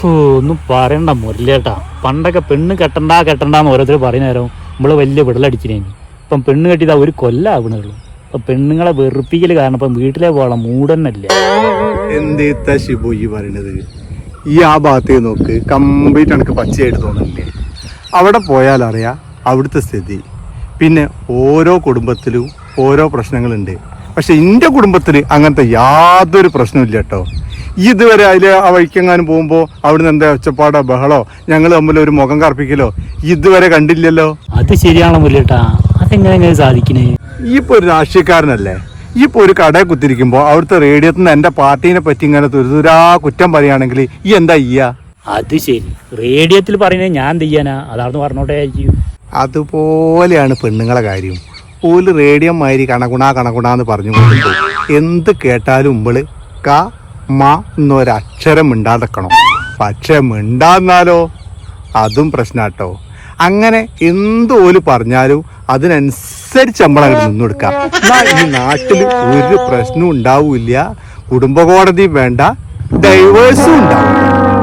ഒന്നും പറയണ്ട മുരളിയേട്ടാ. പണ്ടൊക്കെ പെണ്ണ് കെട്ടണ്ടാന്ന് ഓരോരുത്തർ പറയുന്നേരം നമ്മള് വലിയ വിടലടിച്ചിനേന്. ഇപ്പം പെണ്ണ് കെട്ടിയതാ ഒരു കൊല്ലാവണുള്ളൂ. ഇപ്പൊ പെണ്ണുങ്ങളെ വെറുപ്പിക്കല് കാരണം ഇപ്പം വീട്ടിലെ പോകണം മൂടന്നല്ലേ. എന്തേത്താ ഷിബു ഈ പറയണത്? ഈ ആ ഭാഗത്തേ നോക്ക്, കംപ്ലീറ്റ് എനിക്ക് പച്ചയായിട്ട് തോന്നുന്നില്ലേ? അവിടെ പോയാൽ അറിയാം അവിടുത്തെ സ്ഥിതി. പിന്നെ ഓരോ കുടുംബത്തിലും ഓരോ പ്രശ്നങ്ങളുണ്ട്. പക്ഷെ എൻ്റെ കുടുംബത്തിൽ അങ്ങനത്തെ യാതൊരു പ്രശ്നമില്ല കേട്ടോ. ഇതുവരെ അതിൽ ആ വഴിക്കെങ്ങാനും പോകുമ്പോൾ അവിടുന്ന് എന്താ ഒച്ചപ്പാടോ ബഹളോ ഞങ്ങൾ തമ്മിൽ ഒരു മുഖം കറുപ്പിക്കലോ ഇതുവരെ കണ്ടില്ലല്ലോ. അത് ശരിയാണോ മുരളിയേട്ടാ? അതെങ്ങനെ സാധിക്കണേ? ഈ ഇപ്പോൾ ഒരു രാഷ്ട്രീയക്കാരനല്ലേ? ഈ ഇപ്പോൾ ഒരു കടയിൽ കുത്തിരിക്കുമ്പോൾ അവിടുത്തെ റേഡിയോത്തിൽ നിന്ന് എൻ്റെ പാർട്ടീനെ പറ്റി ഇങ്ങനെ തുരുതുരാ കുറ്റം പറയുകയാണെങ്കിൽ ഈ എന്താ ചെയ്യാ? അത് ശരി, റേഡിയോത്തിൽ പറയുന്നത് ഞാൻ എന്ത് ചെയ്യാനാ? അതാണെന്ന് പറഞ്ഞോട്ടെ ആയിരിക്കും. അതുപോലെയാണ് പെണ്ണുങ്ങളെ കാര്യം. ഓല് റേഡിയോ മാതിരി കണകുണാന്ന് പറഞ്ഞു കൊടുക്കും. എന്ത് കേട്ടാലും ഉമ്പള് ക മ എന്നൊരക്ഷരം മിണ്ടാതെക്കണം. പക്ഷെ മിണ്ടാന്നാലോ അതും പ്രശ്നാട്ടോ. അങ്ങനെ എന്ത് ഓല് പറഞ്ഞാലും അതിനനുസരിച്ച് നമ്മളങ്ങോട്ട് നിന്നൊടുക്കാം. എന്നാൽ ഈ നാട്ടിൽ ഒരു പ്രശ്നവും ഉണ്ടാവില്ല, കുടുംബ കോടതിയും വേണ്ട, ഡൈവേഴ്സും ഉണ്ടാവില്ല.